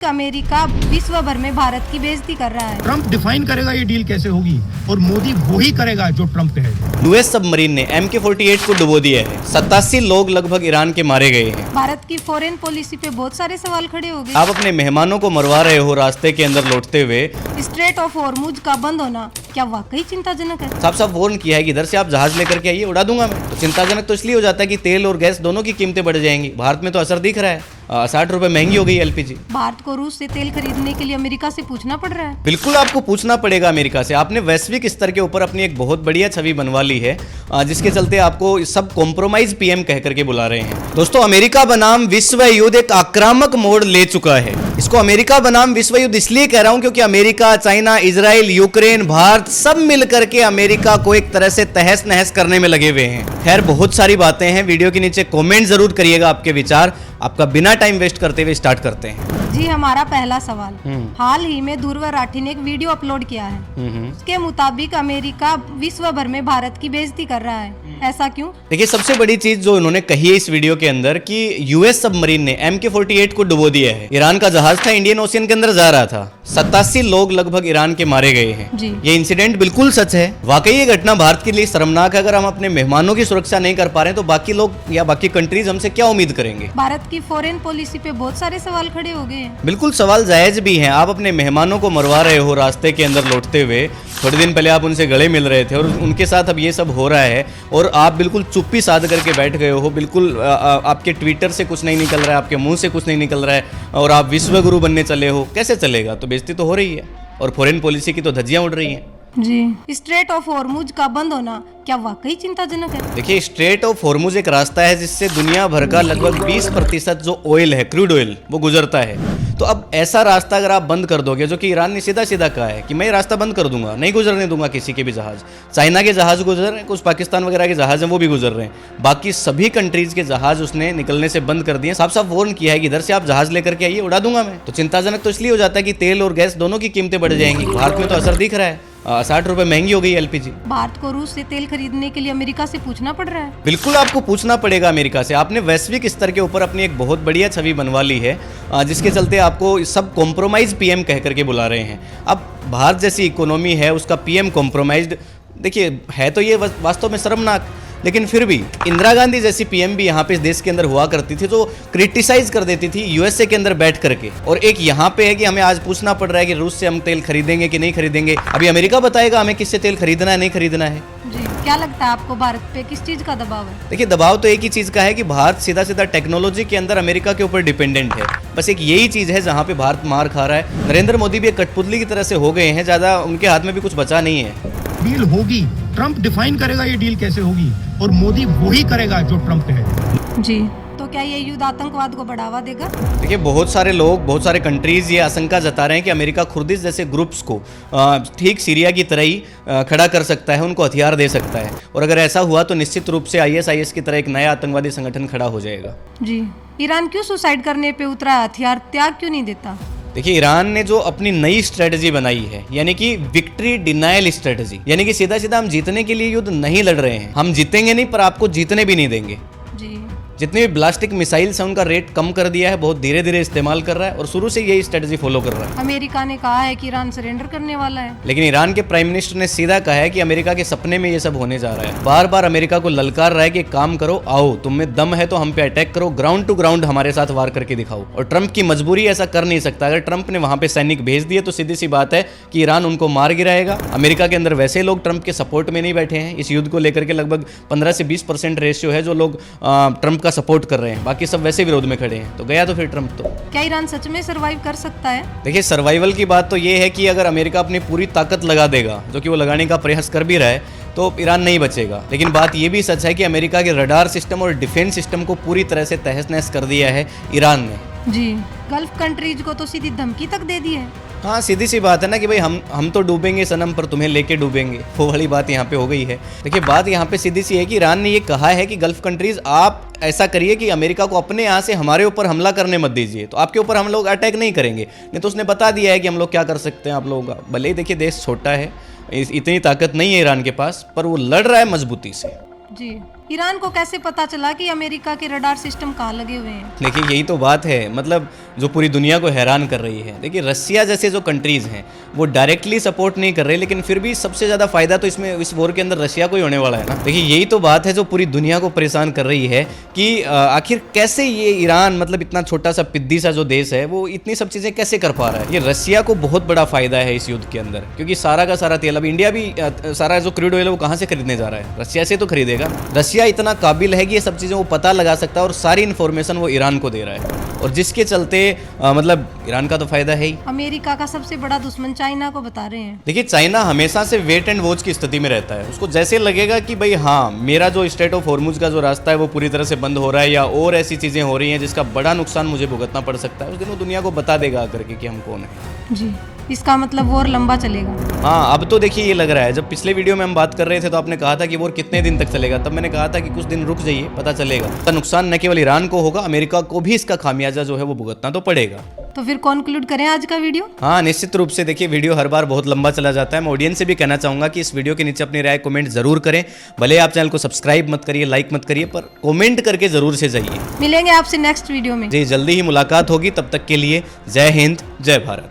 America विश्व भर में भारत की बेइज्जती कर रहा है। ट्रंप डिफाइन करेगा ये डील कैसे होगी और मोदी वही करेगा जो ट्रंप कहेगा। यूएस सबमरीन ने MK-48 को डुबो दिया है। 87 लोग लगभग ईरान के मारे गए हैं। भारत की फॉरेन पॉलिसी पे बहुत सारे सवाल खड़े हो गए। आप अपने मेहमानों को मरवा रहे हो रास्ते के अंदर लौटते हुए। स्ट्रेट ऑफ हॉर्मुज का बंद होना क्या वाकई चिंताजनक है? साफ साफ वार्न किया है कि इधर से आप जहाज लेकर के आइए, उड़ा दूंगा मैं। तो चिंताजनक तो इसलिए हो जाता है कि तेल और गैस दोनों की कीमतें बढ़ जाएंगी। भारत में तो असर दिख रहा है, 60 रुपए महंगी हो गई LPG। भारत को रूस से तेल खरीदने के लिए अमेरिका से पूछना पड़ रहा है। बिल्कुल आपको पूछना पड़ेगा अमेरिका से। आपने वैश्विक स्तर के ऊपर अपनी एक बहुत बढ़िया छवि बनवा ली है, जिसके चलते आपको सब कॉम्प्रोमाइज PM कह करके बुला रहे हैं। दोस्तों, अमेरिका बनाम विश्व युद्ध एक आक्रामक मोड़ ले चुका है। इसको अमेरिका बनाम विश्व युद्ध इसलिए कह रहा हूं क्योंकि America, China, Israel, Ukraine, Bharat सब मिलकर के अमेरिका को एक तरह से तहस नहस करने में लगे हुए हैं। खैर, बहुत सारी बातें हैं। वीडियो के नीचे कमेंट जरूर करिएगा आपके विचार। आपका बिना टाइम वेस्ट करते हुए स्टार्ट करते हैं। जी, हमारा पहला सवाल। हाल ही में ध्रुव राठी ने एक वीडियो अपलोड किया है। उसके मुताबिक अमेरिका विश्व भर में भारत की बेइज्जती कर रहा है। ऐसा क्यों? देखिए, सबसे बड़ी चीज जो उन्होंने कही है इस वीडियो के अंदर कि यूएस सबमरीन ने MK-48 को डुबो दिया है। ईरान का जहाज था, इंडियन ओशियन के अंदर जा रहा था। 87 लोग लगभग ईरान के मारे गए हैं। जी। ये इंसिडेंट बिल्कुल सच है। वाकई ये घटना भारत के लिए शर्मनाक है। अगर हम अपने मेहमानों की सुरक्षा नहीं कर पा रहे तो बाकी लोग या बाकी कंट्रीज हमसे क्या उम्मीद करेंगे? भारत की फॉरेन पॉलिसी पे बहुत सारे सवाल खड़े हो गए हैं। बिल्कुल सवाल जायज भी हैं। आप अपने मेहमानों को मरवा रहे हो रास्ते के अंदर लौटते हुए। थोड़े दिन पहले आप उनसे गले मिल रहे थे और उनके साथ अब ये सब हो रहा है और आप बिल्कुल चुप्पी साध करके बैठ गए हो। बिल्कुल आपके ट्विटर से कुछ नहीं निकल रहा है, आपके मुंह से कुछ नहीं निकल रहा है और आप विश्व गुरु बनने चले हो। कैसे चलेगा? तो बेइज्जती तो हो रही है और फॉरेन पॉलिसी की तो धज्जियां उड़ रही हैं। जी। स्ट्रेट ऑफ हॉर्मुज का बंद होना क्या वाकई चिंताजनक है? देखिए, स्ट्रेट ऑफ हॉर्मुज एक रास्ता है जिससे दुनिया भर का लगभग 20% जो ऑयल है, क्रूड ऑयल, वो गुजरता है। तो अब ऐसा रास्ता अगर आप बंद कर दोगे, जो कि ईरान ने सीधा सीधा कहा है कि मैं ये रास्ता बंद कर दूंगा, नहीं गुजरने दूंगा किसी के भी जहाज। चाइना के जहाज गुजर रहे हैं, कुछ पाकिस्तान वगैरह के जहाज हैं वो भी गुजर रहे हैं। बाकी सभी कंट्रीज के जहाज उसने निकलने से बंद कर दिए। साफ साफ वार्न किया है कि इधर से आप जहाज लेकर के आइए, उड़ा दूंगा मैं। तो चिंताजनक तो इसलिए हो जाता है कि तेल और गैस दोनों की कीमतें बढ़ जाएंगी। भारत में तो असर दिख रहा है, 60 रुपए महंगी हो गई LPG। भारत को रूस से तेल खरीदने के लिए अमेरिका से पूछना पड़ रहा है। बिल्कुल आपको पूछना पड़ेगा अमेरिका से। आपने वैश्विक स्तर के ऊपर अपनी एक बहुत बढ़िया छवि बनवा ली है, जिसके चलते आपको सब कॉम्प्रोमाइज PM कह करके बुला रहे हैं। अब भारत जैसी इकोनॉमी है, उसका PM कॉम्प्रोमाइज्ड। देखिए, है तो ये वास्तव में शर्मनाक, लेकिन फिर भी इंदिरा गांधी जैसी PM भी यहाँ पे इस देश के अंदर हुआ करती थी, जो क्रिटिसाइज कर देती थी USA के अंदर बैठ करके। और एक यहाँ पे है कि हमें आज पूछना पड़ रहा है कि रूस से हम तेल खरीदेंगे कि नहीं खरीदेंगे। अभी अमेरिका बताएगा हमें किससे तेल खरीदना है, नहीं खरीदना है। जी, क्या लगता है आपको भारत पे किस चीज का दबाव है? देखिए, दबाव तो एक ही चीज का है कि भारत सीधा सीधा टेक्नोलॉजी के अंदर अमेरिका के ऊपर डिपेंडेंट है। बस एक यही चीज है जहाँ पे भारत मार खा रहा है। नरेंद्र मोदी भी एक कठपुतली की तरह से हो गए हैं, ज्यादा उनके हाथ में भी कुछ बचा नहीं है। डील होगी, ट्रंप डिफाइन करेगा ये डील कैसे होगी और मोदी वही करेगा जो ट्रंप कहेगा। जी, तो क्या ये युद्ध आतंकवाद को बढ़ावा देगा? देखिए, बहुत सारे लोग, बहुत सारे कंट्रीज ये आशंका जता रहे हैं कि अमेरिका खुर्दिश जैसे ग्रुप्स को ठीक सीरिया की तरह ही खड़ा कर सकता है, उनको हथियार दे सकता है। और अगर ऐसा हुआ तो निश्चित रूप से ISIS की तरह एक नया आतंकवादी संगठन खड़ा हो जाएगा। जी, ईरान क्यों सुसाइड करने पे उतरा है? हथियार त्याग क्यों नहीं देता? देखिए, ईरान ने जो अपनी नई स्ट्रेटजी बनाई है, यानी कि विक्ट्री डिनायल स्ट्रेटजी, यानी कि सीधा सीधा हम जीतने के लिए युद्ध नहीं लड़ रहे हैं, हम जीतेंगे नहीं पर आपको जीतने भी नहीं देंगे। जी। जितने भी ब्लास्टिक मिसाइल्स हैं उनका रेट कम कर दिया है, बहुत धीरे धीरे इस्तेमाल कर रहा है और शुरू से यही स्ट्रेटजी फॉलो कर रहा है। अमेरिका ने कहा है कि ईरान सरेंडर करने वाला है, लेकिन ईरान के प्राइम मिनिस्टर ने सीधा कहा है कि अमेरिका के सपने में ये सब होने जा रहा है। बार बार अमेरिका को ललकार रहा है कि एक काम करो, आओ, तुम में दम है तो हम पे अटैक करो, ग्राउंड टू ग्राउंड हमारे साथ वार करके दिखाओ। और ट्रंप की मजबूरी ऐसा कर नहीं सकता। अगर ट्रंप ने वहां पे सैनिक भेज दिए तो सीधी सी बात है कि ईरान उनको मार गिराएगा। अमेरिका के अंदर वैसे लोग ट्रंप के सपोर्ट में नहीं बैठे हैं। इस युद्ध को लेकर के लगभग 15 से 20% रेशियो है जो लोग ट्रंप का सपोर्ट कर रहे हैं, बाकी सब वैसे विरोध में खड़े हैं। तो गया तो फिर ट्रंप तो। क्या ईरान सच में सरवाइव कर सकता है? देखिए, सर्वाइवल की बात तो ये है कि अगर अमेरिका अपनी पूरी ताकत लगा देगा, जो कि वो लगाने का प्रयास कर भी रहा है, तो ईरान नहीं बचेगा। लेकिन बात ये भी सच है कि अमेरिका के रडार सिस्टम और डिफेंस सिस्टम को पूरी तरह से तहस नहस कर दिया है ईरान ने। जी, गल्फ कंट्रीज को तो सीधी धमकी तक दे दी है। हाँ, सीधी सी बात है ना कि भाई हम तो डूबेंगे सनम, पर तुम्हें लेके डूबेंगे। वो वाली बात यहाँ पे हो गई है। देखिए, बात यहाँ पे सीधी सी है कि ईरान ने ये कहा है कि गल्फ कंट्रीज आप ऐसा करिए कि अमेरिका को अपने यहाँ से हमारे ऊपर हमला करने मत दीजिए, तो आपके ऊपर हम लोग अटैक नहीं करेंगे। नहीं तो उसने बता दिया है कि हम लोग क्या कर सकते हैं आप लोगों का। भले ही देखिए देश छोटा है, इतनी ताकत नहीं है ईरान के पास, पर वो लड़ रहा है मजबूती से। जी, ईरान को कैसे पता चला कि अमेरिका के रडार सिस्टम कहाँ लगे हुए हैं? देखिए यही तो बात है, मतलब जो पूरी दुनिया को हैरान कर रही है। देखिए रसिया जैसे जो कंट्रीज़ हैं वो डायरेक्टली सपोर्ट नहीं कर रहे, लेकिन फिर भी सबसे ज़्यादा फायदा तो इसमें इस वॉर के अंदर रसिया को ही होने वाला है ना। देखिए यही तो बात है जो पूरी दुनिया को परेशान कर रही है कि आखिर कैसे ये ईरान, मतलब इतना छोटा सा पिद्दी सा जो देश है, वो इतनी सब चीज़ें कैसे कर पा रहा है। ये रसिया को बहुत बड़ा फायदा है इस युद्ध के अंदर, क्योंकि सारा का सारा तेल, अब इंडिया भी सारा जो क्रूड ऑयल है वो कहाँ से खरीदने जा रहा है? रसिया से तो खरीदेगा। रसिया इतना काबिल है कि ये सब चीज़ें वो पता लगा सकता है और सारी इन्फॉर्मेशन वो ईरान को दे रहा है, और जिसके चलते मतलब ईरान का तो फायदा है ही। अमेरिका का सबसे बड़ा दुश्मन चाइना को बता रहे हैं। देखिए चाइना हमेशा से वेट एंड वॉच की स्थिति में रहता है। उसको जैसे लगेगा कि भाई हाँ मेरा जो स्ट्रेट ऑफ हॉर्मुज का जो रास्ता है वो पूरी तरह से बंद हो रहा है, या और ऐसी चीज़ें हो रही हैं जिसका बड़ा नुकसान मुझे भुगतना पड़ सकता है, उस दिन वो दुनिया को बता देगा आकर के कि हम कौन है। जी, इसका मतलब वॉर लंबा चलेगा। हाँ अब तो देखिए ये लग रहा है, जब पिछले वीडियो में हम बात कर रहे थे तो आपने कहा था कि वॉर कितने दिन तक चलेगा, तब मैंने कहा था कि कुछ दिन रुक जाइए, पता चलेगा। तो नुकसान न केवल ईरान को होगा, अमेरिका को भी इसका खामियाजा जो है वो भुगतना तो पड़ेगा। तो फिर कंक्लूड करें आज का वीडियो? हाँ निश्चित रूप से। देखिए वीडियो हर बार बहुत लंबा चला जाता है। मैं ऑडियंस से भी कहना चाहूँगा कि इस वीडियो के नीचे अपनी राय कमेंट जरूर करें। भले आप चैनल को सब्सक्राइब मत करिए, लाइक मत करिए, पर कमेंट करके जरूर से जाइए। मिलेंगे आपसे नेक्स्ट वीडियो में। जी जल्दी ही मुलाकात होगी, तब तक के लिए जय हिंद, जय भारत।